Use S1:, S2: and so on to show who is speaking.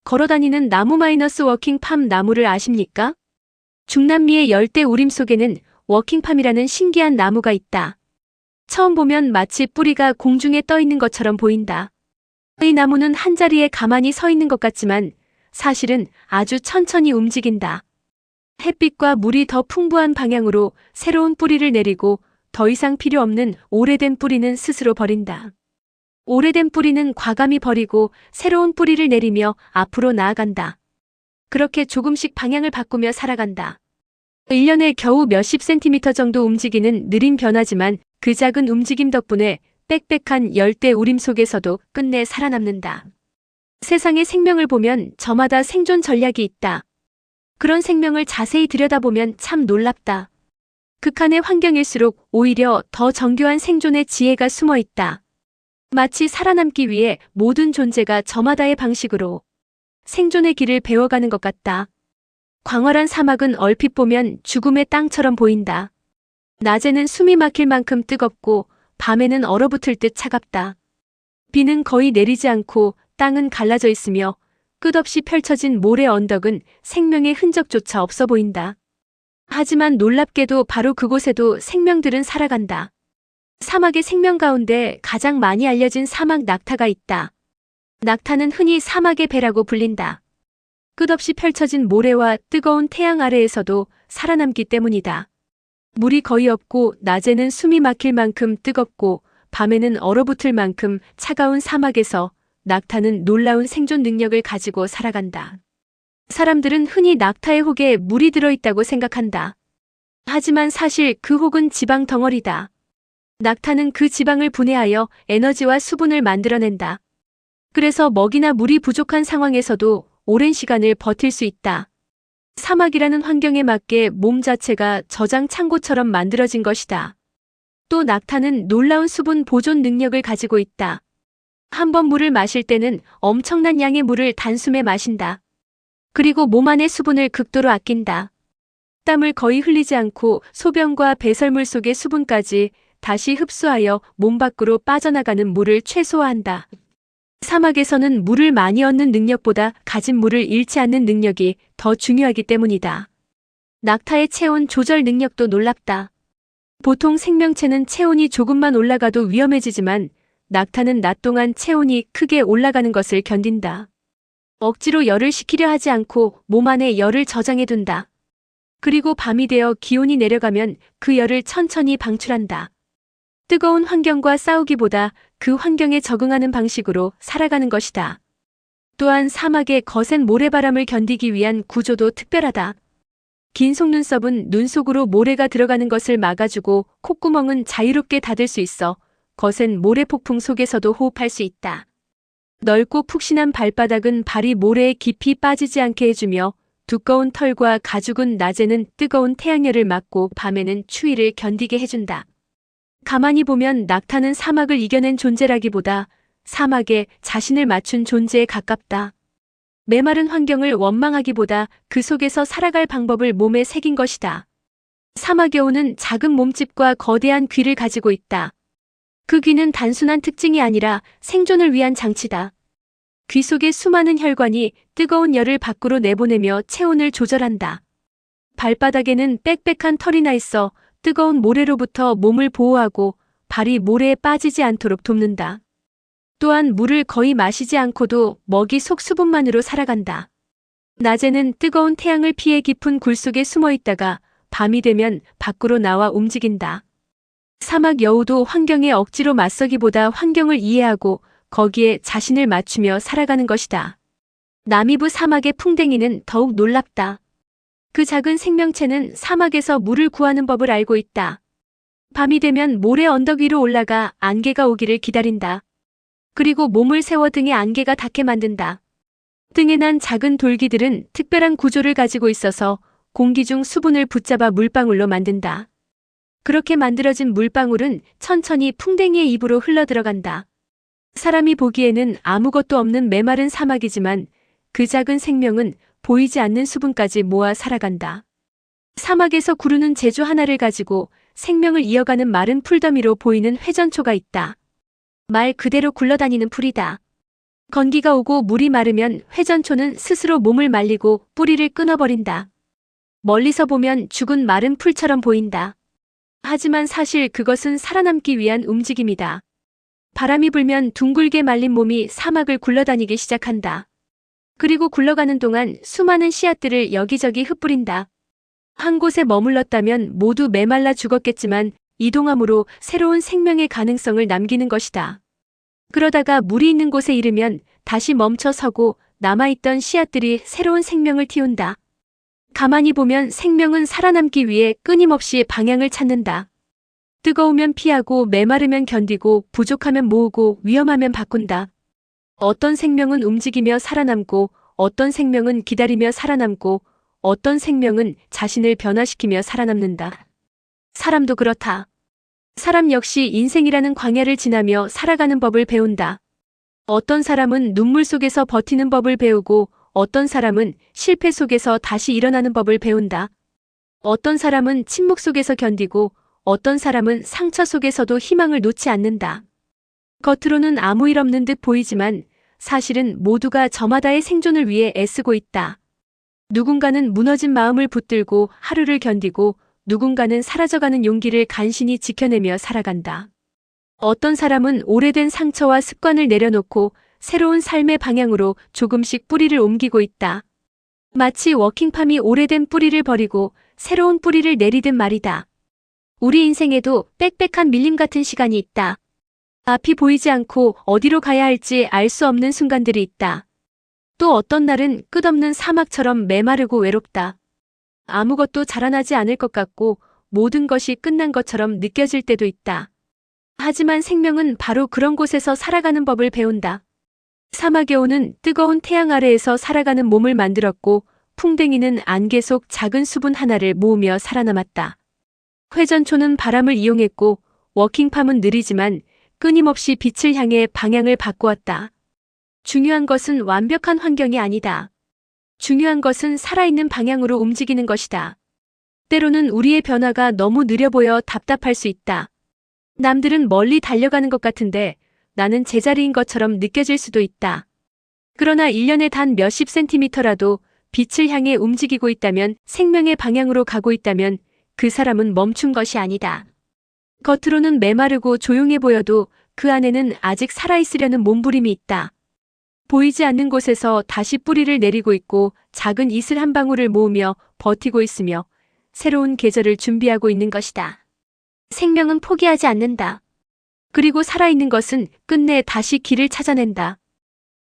S1: 걸어다니는 나무 워킹팜 나무를 아십니까? 중남미의 열대 우림 속에는 워킹팜이라는 신기한 나무가 있다. 처음 보면 마치 뿌리가 공중에 떠 있는 것처럼 보인다. 이 나무는 한자리에 가만히 서 있는 것 같지만 사실은 아주 천천히 움직인다. 햇빛과 물이 더 풍부한 방향으로 새로운 뿌리를 내리고 더 이상 필요 없는 오래된 뿌리는 스스로 버린다. 오래된 뿌리는 과감히 버리고 새로운 뿌리를 내리며 앞으로 나아간다. 그렇게 조금씩 방향을 바꾸며 살아간다. 1년에 겨우 몇십 센티미터 정도 움직이는 느린 변화지만 그 작은 움직임 덕분에 빽빽한 열대 우림 속에서도 끝내 살아남는다. 세상의 생명을 보면 저마다 생존 전략이 있다. 그런 생명을 자세히 들여다보면 참 놀랍다. 극한의 환경일수록 오히려 더 정교한 생존의 지혜가 숨어 있다. 마치 살아남기 위해 모든 존재가 저마다의 방식으로 생존의 길을 배워가는 것 같다. 광활한 사막은 얼핏 보면 죽음의 땅처럼 보인다. 낮에는 숨이 막힐 만큼 뜨겁고 밤에는 얼어붙을 듯 차갑다. 비는 거의 내리지 않고 땅은 갈라져 있으며 끝없이 펼쳐진 모래 언덕은 생명의 흔적조차 없어 보인다. 하지만 놀랍게도 바로 그곳에도 생명들은 살아간다. 사막의 생명 가운데 가장 많이 알려진 사막 낙타가 있다. 낙타는 흔히 사막의 배라고 불린다. 끝없이 펼쳐진 모래와 뜨거운 태양 아래에서도 살아남기 때문이다. 물이 거의 없고 낮에는 숨이 막힐 만큼 뜨겁고 밤에는 얼어붙을 만큼 차가운 사막에서 낙타는 놀라운 생존 능력을 가지고 살아간다. 사람들은 흔히 낙타의 혹에 물이 들어있다고 생각한다. 하지만 사실 그 혹은 지방 덩어리다. 낙타는 그 지방을 분해하여 에너지와 수분을 만들어낸다. 그래서 먹이나 물이 부족한 상황에서도 오랜 시간을 버틸 수 있다. 사막이라는 환경에 맞게 몸 자체가 저장 창고처럼 만들어진 것이다. 또 낙타는 놀라운 수분 보존 능력을 가지고 있다. 한 번 물을 마실 때는 엄청난 양의 물을 단숨에 마신다. 그리고 몸 안의 수분을 극도로 아낀다. 땀을 거의 흘리지 않고 소변과 배설물 속의 수분까지 다시 흡수하여 몸 밖으로 빠져나가는 물을 최소화한다. 사막에서는 물을 많이 얻는 능력보다 가진 물을 잃지 않는 능력이 더 중요하기 때문이다. 낙타의 체온 조절 능력도 놀랍다. 보통 생명체는 체온이 조금만 올라가도 위험해지지만 낙타는 낮 동안 체온이 크게 올라가는 것을 견딘다. 억지로 열을 식히려 하지 않고 몸 안에 열을 저장해둔다. 그리고 밤이 되어 기온이 내려가면 그 열을 천천히 방출한다. 뜨거운 환경과 싸우기보다 그 환경에 적응하는 방식으로 살아가는 것이다. 또한 사막의 거센 모래바람을 견디기 위한 구조도 특별하다. 긴 속눈썹은 눈 속으로 모래가 들어가는 것을 막아주고 콧구멍은 자유롭게 닫을 수 있어 거센 모래 폭풍 속에서도 호흡할 수 있다. 넓고 푹신한 발바닥은 발이 모래에 깊이 빠지지 않게 해주며 두꺼운 털과 가죽은 낮에는 뜨거운 태양열을 막고 밤에는 추위를 견디게 해준다. 가만히 보면 낙타는 사막을 이겨낸 존재라기보다 사막에 자신을 맞춘 존재에 가깝다. 메마른 환경을 원망하기보다 그 속에서 살아갈 방법을 몸에 새긴 것이다. 사막여우는 작은 몸집과 거대한 귀를 가지고 있다. 그 귀는 단순한 특징이 아니라 생존을 위한 장치다. 귀 속에 수많은 혈관이 뜨거운 열을 밖으로 내보내며 체온을 조절한다. 발바닥에는 빽빽한 털이 나 있어 뜨거운 모래로부터 몸을 보호하고 발이 모래에 빠지지 않도록 돕는다. 또한 물을 거의 마시지 않고도 먹이 속 수분만으로 살아간다. 낮에는 뜨거운 태양을 피해 깊은 굴 속에 숨어 있다가 밤이 되면 밖으로 나와 움직인다. 사막 여우도 환경에 억지로 맞서기보다 환경을 이해하고 거기에 자신을 맞추며 살아가는 것이다. 나미부 사막의 풍뎅이는 더욱 놀랍다. 그 작은 생명체는 사막에서 물을 구하는 법을 알고 있다. 밤이 되면 모래 언덕 위로 올라가 안개가 오기를 기다린다. 그리고 몸을 세워 등에 안개가 닿게 만든다. 등에 난 작은 돌기들은 특별한 구조를 가지고 있어서 공기 중 수분을 붙잡아 물방울로 만든다. 그렇게 만들어진 물방울은 천천히 풍뎅이의 입으로 흘러들어간다. 사람이 보기에는 아무것도 없는 메마른 사막이지만 그 작은 생명은 보이지 않는 수분까지 모아 살아간다. 사막에서 구르는 제주 하나를 가지고 생명을 이어가는 마른 풀더미로 보이는 회전초가 있다. 말 그대로 굴러다니는 풀이다. 건기가 오고 물이 마르면 회전초는 스스로 몸을 말리고 뿌리를 끊어버린다. 멀리서 보면 죽은 마른 풀처럼 보인다. 하지만 사실 그것은 살아남기 위한 움직임이다. 바람이 불면 둥글게 말린 몸이 사막을 굴러다니기 시작한다. 그리고 굴러가는 동안 수많은 씨앗들을 여기저기 흩뿌린다. 한 곳에 머물렀다면 모두 메말라 죽었겠지만 이동함으로 새로운 생명의 가능성을 남기는 것이다. 그러다가 물이 있는 곳에 이르면 다시 멈춰 서고 남아있던 씨앗들이 새로운 생명을 틔운다. 가만히 보면 생명은 살아남기 위해 끊임없이 방향을 찾는다. 뜨거우면 피하고 메마르면 견디고 부족하면 모으고 위험하면 바꾼다. 어떤 생명은 움직이며 살아남고 어떤 생명은 기다리며 살아남고 어떤 생명은 자신을 변화시키며 살아남는다. 사람도 그렇다. 사람 역시 인생이라는 광야를 지나며 살아가는 법을 배운다. 어떤 사람은 눈물 속에서 버티는 법을 배우고 어떤 사람은 실패 속에서 다시 일어나는 법을 배운다. 어떤 사람은 침묵 속에서 견디고 어떤 사람은 상처 속에서도 희망을 놓지 않는다. 겉으로는 아무 일 없는 듯 보이지만 사실은 모두가 저마다의 생존을 위해 애쓰고 있다. 누군가는 무너진 마음을 붙들고 하루를 견디고 누군가는 사라져가는 용기를 간신히 지켜내며 살아간다. 어떤 사람은 오래된 상처와 습관을 내려놓고 새로운 삶의 방향으로 조금씩 뿌리를 옮기고 있다. 마치 워킹팜이 오래된 뿌리를 버리고 새로운 뿌리를 내리듯 말이다. 우리 인생에도 빽빽한 밀림 같은 시간이 있다. 앞이 보이지 않고 어디로 가야 할지 알 수 없는 순간들이 있다. 또 어떤 날은 끝없는 사막처럼 메마르고 외롭다. 아무것도 자라나지 않을 것 같고 모든 것이 끝난 것처럼 느껴질 때도 있다. 하지만 생명은 바로 그런 곳에서 살아가는 법을 배운다. 사막에 오는 뜨거운 태양 아래에서 살아가는 몸을 만들었고 풍뎅이는 안개 속 작은 수분 하나를 모으며 살아남았다. 회전초는 바람을 이용했고 워킹팜은 느리지만 끊임없이 빛을 향해 방향을 바꾸었다. 중요한 것은 완벽한 환경이 아니다. 중요한 것은 살아있는 방향으로 움직이는 것이다. 때로는 우리의 변화가 너무 느려 보여 답답할 수 있다. 남들은 멀리 달려가는 것 같은데 나는 제자리인 것처럼 느껴질 수도 있다. 그러나 1년에 단 몇십 센티미터라도 빛을 향해 움직이고 있다면, 생명의 방향으로 가고 있다면 그 사람은 멈춘 것이 아니다. 겉으로는 메마르고 조용해 보여도 그 안에는 아직 살아있으려는 몸부림이 있다. 보이지 않는 곳에서 다시 뿌리를 내리고 있고 작은 이슬 한 방울을 모으며 버티고 있으며 새로운 계절을 준비하고 있는 것이다. 생명은 포기하지 않는다. 그리고 살아있는 것은 끝내 다시 길을 찾아낸다.